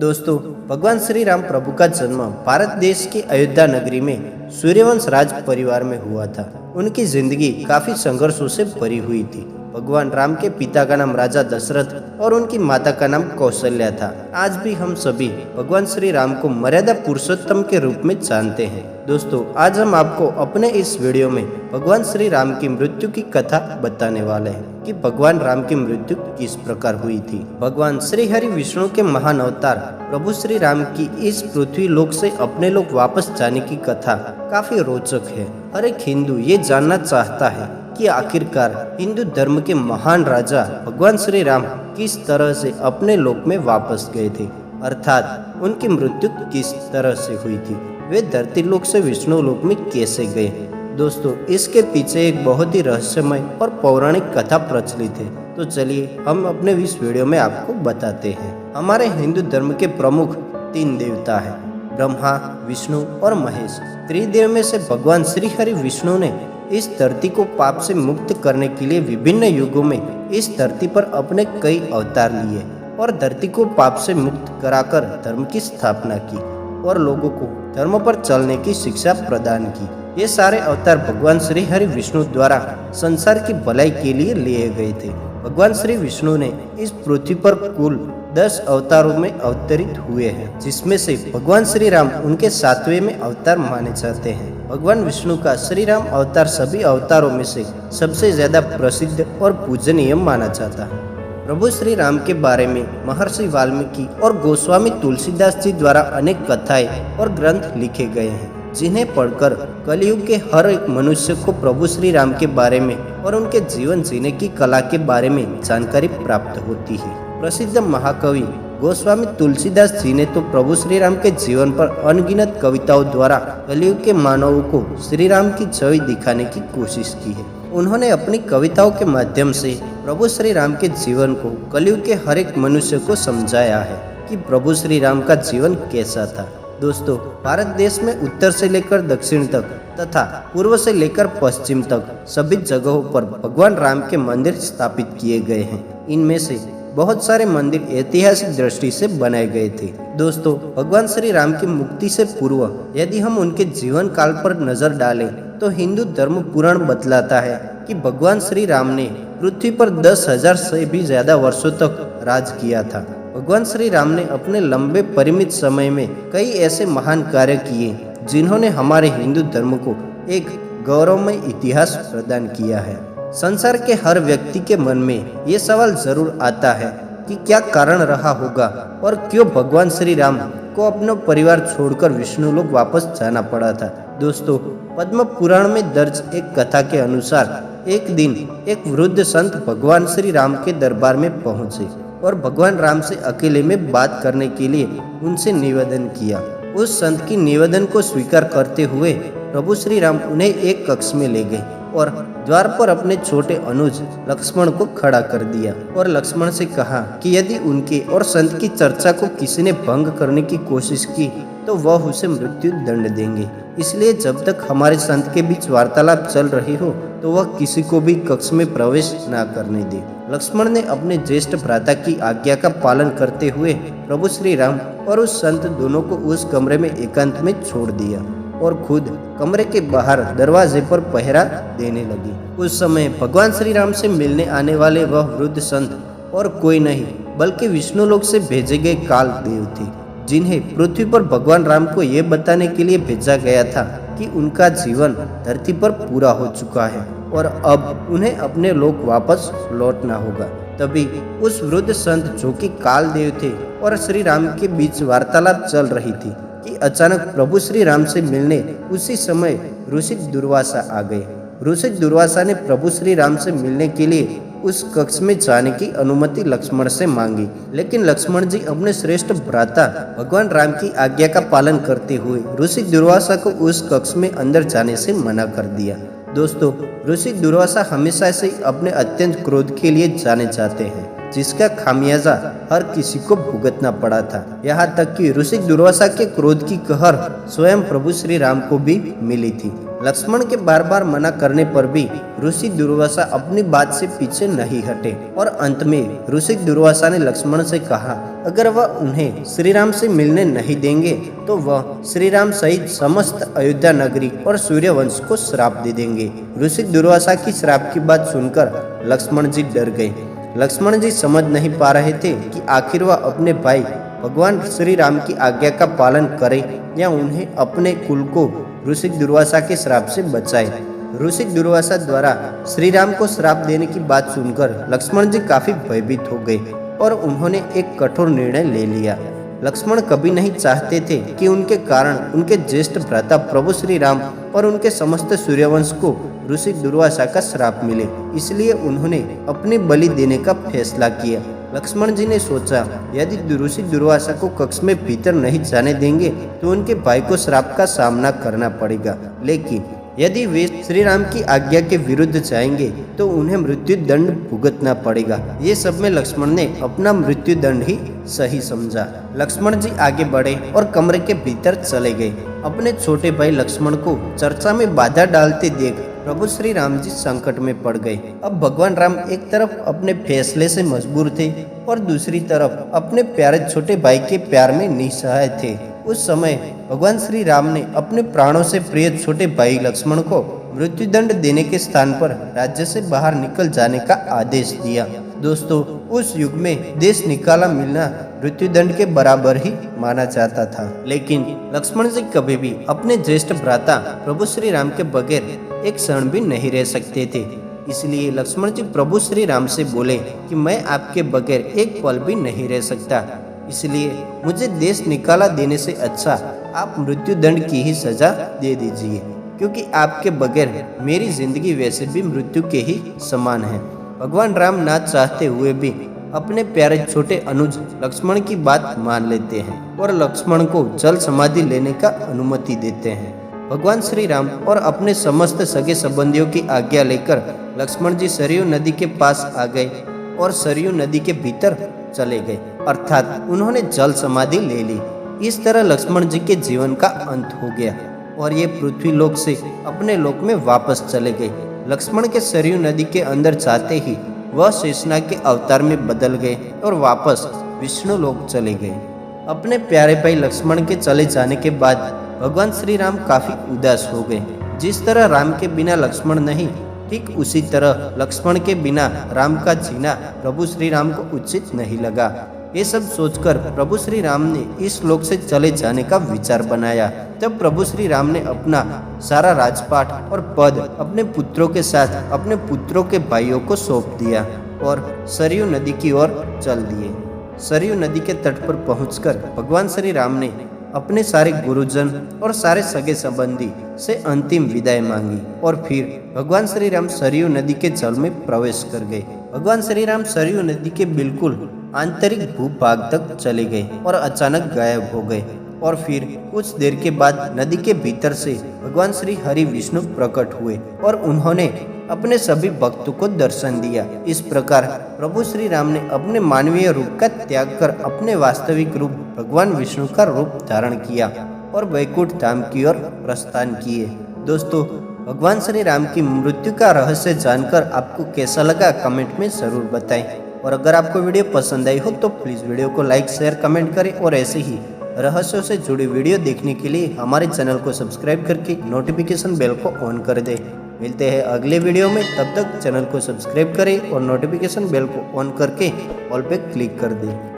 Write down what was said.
दोस्तों, भगवान श्री राम प्रभु का जन्म भारत देश की अयोध्या नगरी में सूर्यवंश राज परिवार में हुआ था। उनकी जिंदगी काफी संघर्षों से भरी हुई थी। भगवान राम के पिता का नाम राजा दशरथ और उनकी माता का नाम कौशल्या था। आज भी हम सभी भगवान श्री राम को मर्यादा पुरुषोत्तम के रूप में जानते हैं। दोस्तों, आज हम आपको अपने इस वीडियो में भगवान श्री राम की मृत्यु की कथा बताने वाले हैं कि भगवान राम की मृत्यु किस प्रकार हुई थी। भगवान श्री हरि विष्णु के महान अवतार प्रभु श्री राम की इस पृथ्वी लोक से अपने लोक वापस जाने की कथा काफी रोचक है। हर एक हिंदू ये जानना चाहता है कि आखिरकार हिंदू धर्म के महान राजा भगवान श्री राम किस तरह से अपने लोक में वापस गए थे, अर्थात उनकी मृत्यु किस तरह से हुई थी, वे धरती लोक से विष्णु लोक में कैसे गए। दोस्तों, इसके पीछे एक बहुत ही रहस्यमय और पौराणिक कथा प्रचलित है। तो चलिए हम अपने इस वीडियो में आपको बताते हैं। हमारे हिंदू धर्म के प्रमुख 3 देवता है, ब्रह्मा, विष्णु और महेश। त्रिदेव में से भगवान श्री हरि विष्णु ने इस धरती को पाप से मुक्त करने के लिए विभिन्न युगों में इस धरती पर अपने कई अवतार लिए और धरती को पाप से मुक्त कराकर धर्म की स्थापना की और लोगों को धर्म पर चलने की शिक्षा प्रदान की। ये सारे अवतार भगवान श्री हरि विष्णु द्वारा संसार की भलाई के लिए लिए गए थे। भगवान श्री विष्णु ने इस पृथ्वी पर कुल 10 अवतारों में अवतरित हुए हैं, जिसमें से भगवान श्री राम उनके 7वें में अवतार माने जाते हैं। भगवान विष्णु का श्री राम अवतार सभी अवतारों में से सबसे ज्यादा प्रसिद्ध और पूजनीय माना जाता है। प्रभु श्री राम के बारे में महर्षि वाल्मीकि और गोस्वामी तुलसीदास जी द्वारा अनेक कथाएं और ग्रंथ लिखे गए हैं, जिन्हें पढ़कर कलयुग के हर एक मनुष्य को प्रभु श्री राम के बारे में और उनके जीवन जीने की कला के बारे में जानकारी प्राप्त होती है। प्रसिद्ध महाकवि गोस्वामी तुलसीदास जी ने तो प्रभु श्री राम के जीवन पर अनगिनत कविताओं द्वारा कलयुग के मानवों को श्री राम की छवि दिखाने की कोशिश की है। उन्होंने अपनी कविताओं के माध्यम से प्रभु श्री राम के जीवन को कलयुग के हर एक मनुष्य को समझाया है कि प्रभु श्री राम का जीवन कैसा था। दोस्तों, भारत देश में उत्तर से लेकर दक्षिण तक तथा पूर्व से लेकर पश्चिम तक सभी जगहों पर भगवान राम के मंदिर स्थापित किए गए हैं। इनमें से बहुत सारे मंदिर ऐतिहासिक दृष्टि से बनाए गए थे। दोस्तों, भगवान श्री राम की मुक्ति से पूर्व यदि हम उनके जीवन काल पर नजर डालें तो हिंदू धर्म पुराण बतलाता है कि भगवान श्री राम ने पृथ्वी पर 10,000 से भी ज्यादा वर्षों तक राज किया था। भगवान श्री राम ने अपने लंबे परिमित समय में कई ऐसे महान कार्य किए जिन्होंने हमारे हिंदू धर्म को एक गौरवमय इतिहास प्रदान किया है। संसार के हर व्यक्ति के मन में ये सवाल जरूर आता है कि क्या कारण रहा होगा और क्यों भगवान श्री राम को अपना परिवार छोड़कर विष्णु लोक वापस जाना पड़ा था। दोस्तों, पद्म पुराण में दर्ज एक कथा के अनुसार एक दिन एक वृद्ध संत भगवान श्री राम के दरबार में पहुंचे और भगवान राम से अकेले में बात करने के लिए उनसे निवेदन किया। उस संत की निवेदन को स्वीकार करते हुए प्रभु श्री राम उन्हें एक कक्ष में ले गए और द्वार पर अपने छोटे अनुज लक्ष्मण को खड़ा कर दिया और लक्ष्मण से कहा कि यदि उनके और संत की चर्चा को किसी ने भंग करने की कोशिश की तो वह उसे मृत्यु दंड देंगे। इसलिए जब तक हमारे संत के बीच वार्तालाप चल रही हो तो वह किसी को भी कक्ष में प्रवेश न करने दे। लक्ष्मण ने अपने ज्येष्ठ भ्राता की आज्ञा का पालन करते हुए प्रभु श्री राम और उस संत दोनों को उस कमरे में एकांत में छोड़ दिया और खुद कमरे के बाहर दरवाजे पर पहरा देने लगी। उस समय भगवान श्री राम से मिलने आने वाले वह वृद्ध संत और कोई नहीं बल्कि विष्णु लोक से भेजे गए काल देव थे, जिन्हें पृथ्वी पर भगवान राम को ये बताने के लिए भेजा गया था कि उनका जीवन धरती पर पूरा हो चुका है और अब उन्हें अपने लोक वापस लौटना होगा। तभी उस वृद्ध संत, जो कि काल देव थे और श्री राम के बीच वार्तालाप चल रही थी, कि अचानक प्रभु श्री राम से मिलने उसी समय ऋषि दुर्वासा आ गए। ऋषि दुर्वासा ने प्रभु श्री राम से मिलने के लिए उस कक्ष में जाने की अनुमति लक्ष्मण से मांगी, लेकिन लक्ष्मण जी अपने श्रेष्ठ भ्राता भगवान राम की आज्ञा का पालन करते हुए ऋषि दुर्वासा को उस कक्ष में अंदर जाने से मना कर दिया। दोस्तों, ऋषि दुर्वासा हमेशा से अपने अत्यंत क्रोध के लिए जाने जाते हैं, जिसका खामियाजा हर किसी को भुगतना पड़ा था। यहाँ तक कि ऋषि दुर्वासा के क्रोध की कहर स्वयं प्रभु श्री राम को भी मिली थी। लक्ष्मण के बार बार मना करने पर भी ऋषि दुर्वासा अपनी बात से पीछे नहीं हटे और अंत में ऋषि दुर्वासा ने लक्ष्मण से कहा, अगर वह उन्हें श्री राम से मिलने नहीं देंगे तो वह श्री राम सहित समस्त अयोध्या नगरी और सूर्यवंश को श्राप दे देंगे। ऋषि दुर्वासा की श्राप की बात सुनकर लक्ष्मण जी डर गए। लक्ष्मण जी समझ नहीं पा रहे थे कि आखिर वह अपने भाई भगवान श्री राम की आज्ञा का पालन करे या उन्हें अपने कुल को ऋषि दुर्वासा के श्राप से बचाए। ऋषि दुर्वासा द्वारा श्री राम को श्राप देने की बात सुनकर लक्ष्मण जी काफी भयभीत हो गए और उन्होंने एक कठोर निर्णय ले लिया। लक्ष्मण कभी नहीं चाहते थे कि उनके कारण उनके ज्येष्ठ भ्राता प्रभु श्री राम और उनके समस्त सूर्यवंश को ऋषि दुर्वासा का श्राप मिले, इसलिए उन्होंने अपनी बलि देने का फैसला किया। लक्ष्मण जी ने सोचा, यदि ऋषि दुर्वासा को कक्ष में भीतर नहीं जाने देंगे तो उनके भाई को श्राप का सामना करना पड़ेगा, लेकिन यदि वे श्री राम की आज्ञा के विरुद्ध जाएंगे तो उन्हें मृत्यु दंड भुगतना पड़ेगा। ये सब में लक्ष्मण ने अपना मृत्यु दंड ही सही समझा। लक्ष्मण जी आगे बढ़े और कमरे के भीतर चले गए। अपने छोटे भाई लक्ष्मण को चर्चा में बाधा डालते देख प्रभु श्री राम जी संकट में पड़ गए। अब भगवान राम एक तरफ अपने फैसले से मजबूर थे और दूसरी तरफ अपने प्यारे छोटे भाई के प्यार में निसहाय थे। उस समय भगवान श्री राम ने अपने प्राणों से प्रिय छोटे भाई लक्ष्मण को मृत्युदंड देने के स्थान पर राज्य से बाहर निकल जाने का आदेश दिया। दोस्तों, उस युग में देश निकाला मिलना मृत्युदंड के बराबर ही माना जाता था, लेकिन लक्ष्मण जी कभी भी अपने ज्येष्ठ भ्राता प्रभु श्री राम के बगैर एक क्षण भी नहीं रह सकते थे। इसलिए लक्ष्मण जी प्रभु श्री राम से बोले कि मैं आपके बगैर एक पल भी नहीं रह सकता, इसलिए मुझे देश निकाला देने से अच्छा आप मृत्युदंड की ही सजा दे दीजिए, क्योंकि आपके बगैर मेरी जिंदगी वैसे भी मृत्यु के ही समान है। भगवान राम ना चाहते हुए भी अपने प्यारे छोटे अनुज लक्ष्मण की बात मान लेते हैं और लक्ष्मण को जल समाधि लेने का अनुमति देते हैं। भगवान श्री राम और अपने समस्त सगे संबंधियों की आज्ञा लेकर लक्ष्मण जी सरयू नदी के पास आ गए और सरयू नदी के भीतर चले गए, अर्थात उन्होंने जल समाधि ले ली। इस तरह लक्ष्मण जी के जीवन का अंत हो गया और ये पृथ्वी लोक से अपने लोक में वापस चले गए। लक्ष्मण के सरयू नदी के अंदर जाते ही वह शेषनाग के अवतार में बदल गए और वापस विष्णु लोक चले गए। अपने प्यारे भाई लक्ष्मण के चले जाने के बाद भगवान श्री राम काफी उदास हो गए। जिस तरह राम के बिना लक्ष्मण नहीं, ठीक उसी तरह लक्ष्मण के बिना राम का जीना प्रभु श्री राम को उचित नहीं लगा। ये सब सोचकर प्रभु श्री राम ने इस लोक से चले जाने का विचार बनाया। तब प्रभु श्री राम ने अपना सारा राजपाट और पद अपने पुत्रों के साथ अपने पुत्रों के भाइयों को सौंप दिया और सरयू नदी की ओर चल दिए। सरयू नदी के तट पर पहुंचकर भगवान श्री राम ने अपने सारे गुरुजन और सारे सगे संबंधी से अंतिम विदाई मांगी और फिर भगवान श्री राम सरयू नदी के जल में प्रवेश कर गए। भगवान श्री राम सरयू नदी के बिल्कुल आंतरिक भूभाग तक चले गए और अचानक गायब हो गए और फिर कुछ देर के बाद नदी के भीतर से भगवान श्री हरि विष्णु प्रकट हुए और उन्होंने अपने सभी भक्तों को दर्शन दिया। इस प्रकार प्रभु श्री राम ने अपने मानवीय रूप का त्याग कर अपने वास्तविक रूप भगवान विष्णु का रूप धारण किया और वैकुंठ धाम की ओर प्रस्थान किए। दोस्तों, भगवान श्री राम की मृत्यु का रहस्य जानकर आपको कैसा लगा कमेंट में जरूर बताएं और अगर आपको वीडियो पसंद आई हो तो प्लीज़ वीडियो को लाइक शेयर कमेंट करें और ऐसे ही रहस्यों से जुड़ी वीडियो देखने के लिए हमारे चैनल को सब्सक्राइब करके नोटिफिकेशन बेल को ऑन कर दें। मिलते हैं अगले वीडियो में, तब तक चैनल को सब्सक्राइब करें और नोटिफिकेशन बेल को ऑन करके ऑल पे क्लिक कर दें।